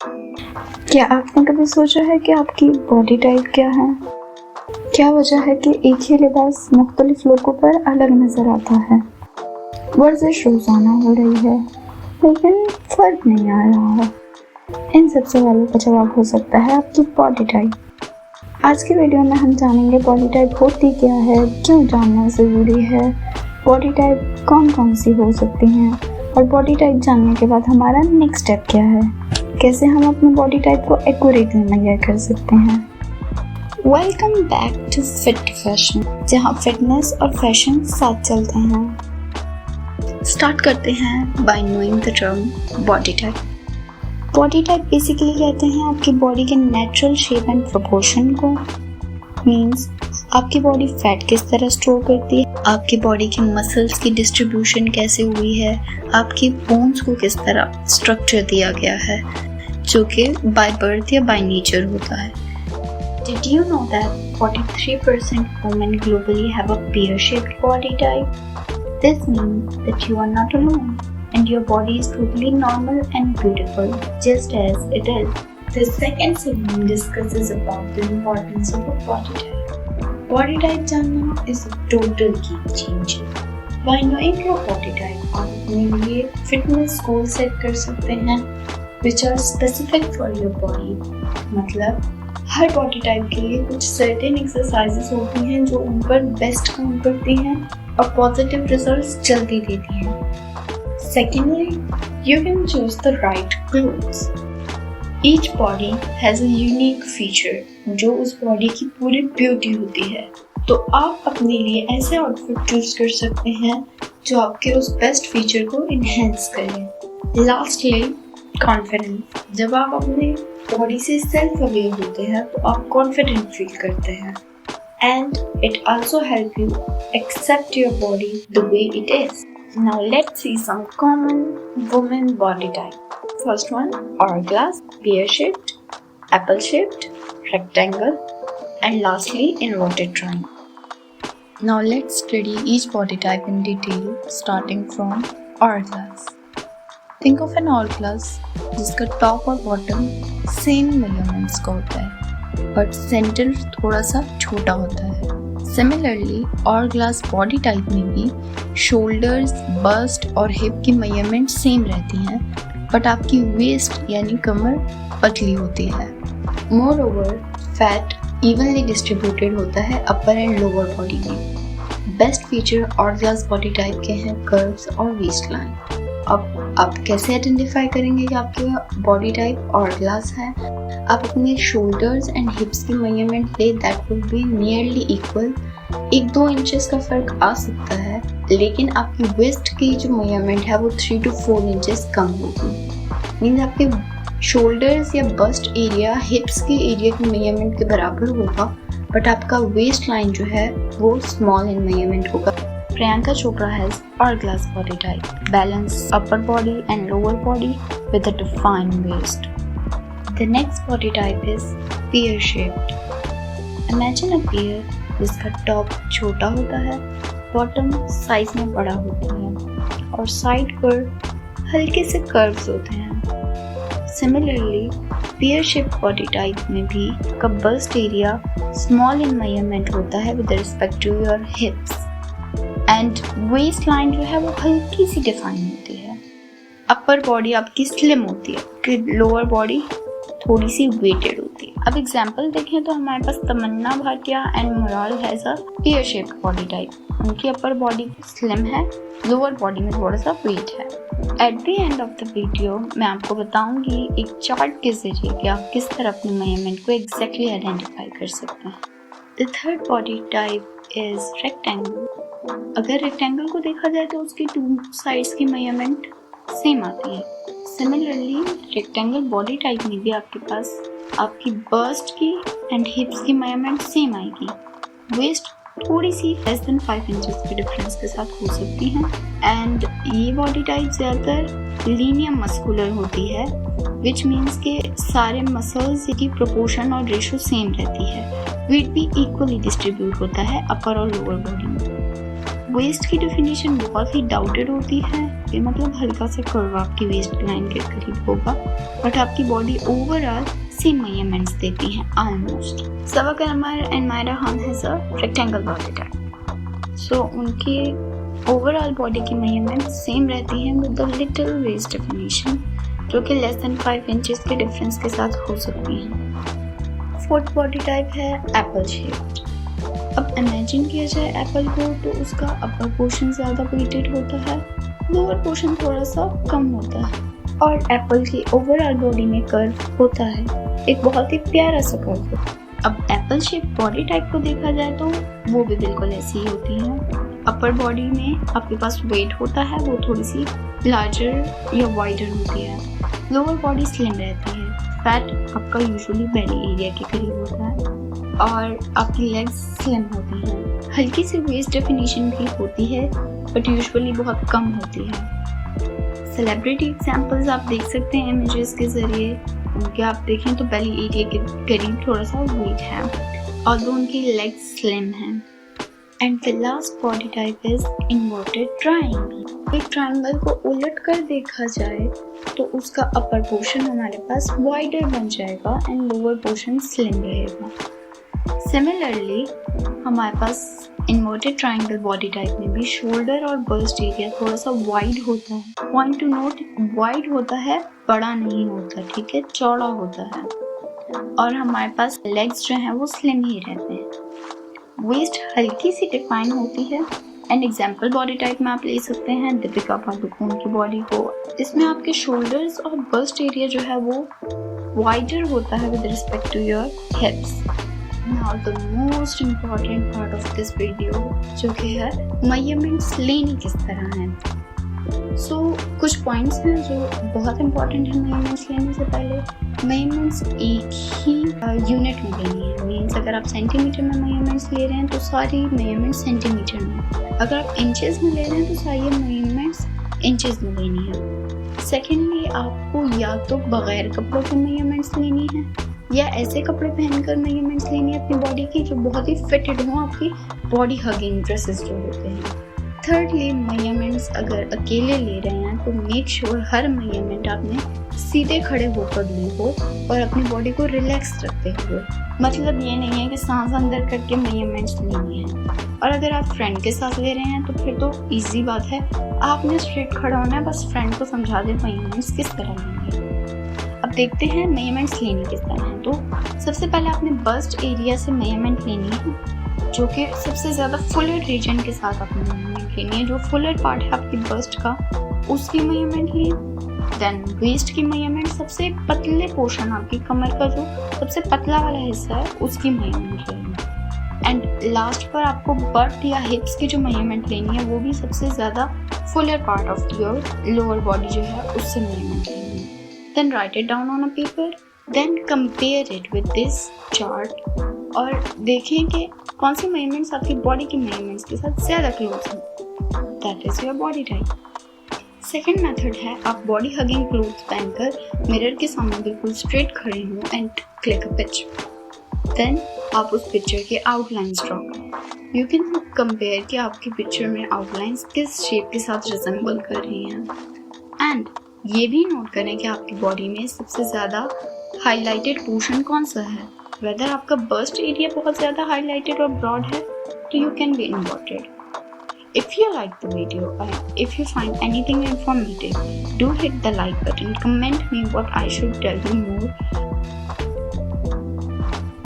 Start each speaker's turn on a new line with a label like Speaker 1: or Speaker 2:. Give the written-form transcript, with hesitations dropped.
Speaker 1: क्या आपने कभी सोचा है कि आपकी बॉडी टाइप क्या है? क्या वजह है कि एक ही लिबास मुख्तलिफ लोगों पर अलग नज़र आता है? वर्जिश रोज़ाना हो रही है लेकिन फ़र्क नहीं आ रहा है। इन सब सवालों का जवाब हो सकता है आपकी बॉडी टाइप। आज की वीडियो में हम जानेंगे बॉडी टाइप होती क्या है, क्यों जानना ज़रूरी है, बॉडी टाइप कौन कौन सी हो सकती हैं और बॉडी टाइप जानने के बाद हमारा नेक्स्ट स्टेप क्या है, कैसे हम अपनी बॉडी टाइप को एक्यूरेटली मेजर कर सकते हैं। Welcome back to fit fashion, जहां फिटनेस और फैशन साथ चलते हैं। स्टार्ट करते हैं by knowing the term body type. Body type basically कहते हैं आपकी बॉडी के नेचुरल शेप एंड प्रोपोर्शन को। मींस आपकी बॉडी फैट किस तरह स्टोर करती है, आपकी बॉडी के मसल्स की डिस्ट्रीब्यूशन कैसे हुई है, आपकी बोन्स को किस तरह स्ट्रक्चर दिया गया है, जो कि बाय बर्थ या बाय नेचर होता है। Did you know that 43% women globally have a pear-shaped body type? This means that you are not alone and your body is totally normal and beautiful, just as it is. The second segment discusses about the importance of a body type. Body type जानना is a total game changer. By knowing your body type, आप अपने लिए fitness goal set कर सकते हैं, which are specific for your body. मतलब हर body type के लिए कुछ सर्टेन एक्सरसाइजेस होती हैं जो उन पर बेस्ट काम करती हैं और पॉजिटिव रिजल्ट्स जल्दी देती हैं। Secondly, you can choose the right clothes. Each body has a unique feature जो उस बॉडी की पूरी ब्यूटी होती है, तो आप अपने लिए ऐसे आउटफिट चूज कर सकते हैं जो आपके उस बेस्ट फीचर को इनहेंस करें। Lastly, confidence. जब आप अपने बॉडी से सेल्फ अवेयर होते हैं तो आप कॉन्फिडेंट फील करते हैं, and it also help you accept your body the way it is. Now let's see some common women body type. First one, hourglass, pear shaped, apple shaped, rectangle, and lastly inverted triangle. Now let's study each body type in detail, starting from hourglass. Think of an hourglass जिसका top और bottom same measurements का होता है but centre थोड़ा सा छोटा होता है। सिमिलरली hourglass बॉडी टाइप में भी शोल्डर्स, बस्ट और हिप की मेजरमेंट सेम रहती हैं बट आपकी वेस्ट यानी कमर पतली होती है। More over, fat evenly distributed होता है अपर एंड लोअर बॉडी में। Best feature hourglass body type के हैं कर्व्स और वेस्ट लाइन। अब आप कैसे आइडेंटिफाई करेंगे कि आपकी बॉडी टाइप hourglass है? आप अपने शोल्डर्स एंड हिप्स की मेजरमेंट ले, that will be nearly equal. 1-2 inches का फर्क आ सकता है, लेकिन आपकी वेस्ट की जो मेजरमेंट है वो 3 to 4 इंचेस कम होगी। मीन्स आपके शोल्डर्स या बस्ट एरिया हिप्स के एरिया की मेजरमेंट के बराबर होगा बट आपका वेस्ट लाइन जो है वो स्मॉल इन मेजरमेंट होगा। Priyanka Chopra has hourglass body type, balanced upper body and lower body with a defined waist. The next body type is pear-shaped. Imagine a pear जिसका top छोटा होता है, bottom size में बड़ा होता है और साइड पर हल्के से कर्व्स होते हैं। Similarly, pear-shaped body type में भी का bust area small in measurement होता है with respect to your hips. And waist line जो है वो हल्की सी डिफाइन होती है। अपर बॉडी आपकी स्लिम होती है, कि लोअर बॉडी थोड़ी सी वेटेड होती है। अब एग्जांपल देखें तो हमारे पास Tamannaah Bhatia and Mrunal has a pear shaped body type. उनकी अपर बॉडी स्लिम है, लोअर बॉडी में थोड़ा सा वेट है। At the end of the video मैं आपको बताऊंगी एक चार्ट के जरिए कि आप किस तरह अपनी मेजरमेंट को एग्जैक्टली आइडेंटिफाई कर सकते हैं। The third body type is rectangle. अगर रेक्टेंगल को देखा जाए तो उसकी 2 साइड्स की मेजरमेंट सेम आती है। सिमिलरली रेक्टेंगल बॉडी टाइप में भी आपके पास आपकी बस्ट की एंड हिप्स की मेजरमेंट सेम आएगी। वेस्ट थोड़ी सी लेस देन 5 इंचेस के डिफरेंस के साथ हो सकती हैं एंड ये बॉडी टाइप ज़्यादातर लीनियर मस्कुलर होती है, विच मीन्स के सारे मसल्स की प्रोपोर्शन और रेशो सेम रहती है। वेट भी इक्वली डिस्ट्रीब्यूट होता है अपर और लोअर बॉडी में। वेस्ट की डेफिनेशन बहुत ही डाउटेड होती है पे, मतलब हल्का सा कर्व आपकी वेस्ट लाइन के करीब होगा, बट आपकी बॉडी ओवरऑल सेम मेजरमेंट्स देती हैं ऑलमोस्ट। सवा करमर and Mayra Khan has a rectangle body type, so उनकी ओवरऑल बॉडी की मेजरमेंट सेम रहती हैं with the little waist definition, जो कि लेस देन 5 इंचेस के डिफरेंस के साथ हो सकती हैं। फोर्थ बॉडी टाइप है एप्पल शेप। अब इमेजिन किया जाए एप्पल को, तो उसका अपर पोर्शन ज़्यादा वेटेड होता है, लोअर पोर्शन थोड़ा सा कम होता है, और एप्पल की ओवरऑल बॉडी में कर्व होता है, एक बहुत ही प्यारा सा कर्व। अब एप्पल शेप बॉडी टाइप को देखा जाए तो वो भी बिल्कुल ऐसी ही होती है। अपर बॉडी में आपके पास वेट होता है, वो थोड़ी सी लार्जर या वाइडर होती है, लोअर बॉडी स्लिम रहती है, फैट आपका यूजुअली बेली एरिया के करीब होता है, और आपकी लेग्स स्लिम होती हैं। हल्की सी वेस्ट डेफिनेशन भी होती है, बट यूजुअली बहुत कम होती है। सेलिब्रिटी एग्जांपल्स आप देख सकते हैं इमेजेस के ज़रिए, उनके आप देखें तो बेली एरिया के करीब थोड़ा सा वेट है, और उनकी लेग्स स्लिम हैं। And the last body type is inverted triangle. एक ट्रायंगल को उलट कर देखा जाए तो उसका अपर पोर्शन हमारे पास वाइडर बन जाएगा एंड लोअर पोर्शन स्लिम रहेगा। सिमिलरली हमारे पास इन्वर्टेड ट्रायंगल बॉडी टाइप में भी शोल्डर और बस्ट एरिया थोड़ा सा वाइड होता है। पॉइंट टू नोट, वाइड होता है, बड़ा नहीं होता, ठीक है, चौड़ा होता है, और हमारे पास लेग्स जो हैं वो स्लिम ही रहते हैं। वेस्ट हल्की सी डिफाइन होती है। एंड एग्जाम्पल बॉडी टाइप में आप ले सकते हैं दीपिका पादुकोण की बॉडी को। इसमें आपके शोल्डर्स और बस्ट एरिया जो है वो वाइडर होता है with respect to your hips. Now the most important part of this video, जो कि है मेजरमेंट्स लेनी किस तरह है। कुछ पॉइंट्स हैं जो बहुत इंपॉर्टेंट है मेजरमेंट्स लेने से पहले। मेजरमेंट्स एक ही यूनिट में लेनी है, मीन्स अगर आप सेंटीमीटर में मेजरमेंट्स ले रहे हैं तो सारी मेजरमेंट्स सेंटीमीटर में, अगर आप इंचेस में ले रहे हैं तो सारी मेजरमेंट्स इंचेस में लेनी है। सेकेंडली, आपको या तो बगैर कपड़ों के मेजरमेंट्स लेनी है या ऐसे कपड़े पहनकर मेजरमेंट्स लेनी है अपनी बॉडी की जो बहुत ही फिटेड हो, आपकी बॉडी हगिंग ड्रेसेस जो होते हैं। थर्डली, मेजरमेंट्स अगर अकेले ले रहे हैं तो मेक श्योर हर मेजरमेंट आपने सीधे खड़े होकर ली हो और अपनी बॉडी को रिलैक्स रखते हुए। मतलब ये नहीं है कि सांस अंदर करके मेजरमेंट्स लेनी है। और अगर आप फ्रेंड के साथ ले रहे हैं तो फिर तो इजी बात है, आपने स्ट्रेट खड़ा होना है, बस फ्रेंड को समझा दें मेजरमेंट्स किस तरह लेनी है। अब देखते हैं मेजरमेंट्स लेनी किस तरह है। तो सबसे पहले आपने बस्ट एरिया से मेजरमेंट लेनी है, जो कि सबसे ज़्यादा फुलर रीजन के साथ आपने मेजरमेंट लेनी है। जो फुलर पार्ट है आपकी बस्ट का, उसकी मेजरमेंट ली। देन वेस्ट की मेजरमेंट, सबसे पतले पोर्शन आपकी कमर का जो सबसे पतला वाला हिस्सा है उसकी मेजरमेंट लेनी। एंड लास्ट पर आपको बट या हिप्स की जो मेजरमेंट लेनी है वो भी सबसे ज़्यादा fuller part of your lower body जो है उससे मेजरमेंट लेनी है। Then write it down on a paper, then compare it with this chart और देखें कि कौन सी मेजरमेंट्स आपकी बॉडी की मेजरमेंट्स के साथ ज़्यादा क्लोज हैं। That is your body type. Second method है, आप बॉडी हगिंग क्लोथ्स पहनकर मिरर के सामने बिल्कुल स्ट्रेट खड़े हों and click a picture. Then आप उस पिक्चर के आउटलाइंस ड्रॉ करें। यू कैन कंपेयर कि आपकी पिक्चर में आउटलाइंस किस शेप के साथ रिजेंबल कर रही हैं। एंड ये भी नोट करें कि आपकी बॉडी में सबसे ज़्यादा हाईलाइटेड पोर्शन कौन सा है। वेदर आपका बस्ट एरिया बहुत ज़्यादा हाईलाइटेड और ब्रॉड है तो you can be inverted. If you like the video or if you find anything informative, do hit the like button, comment me what I should tell you more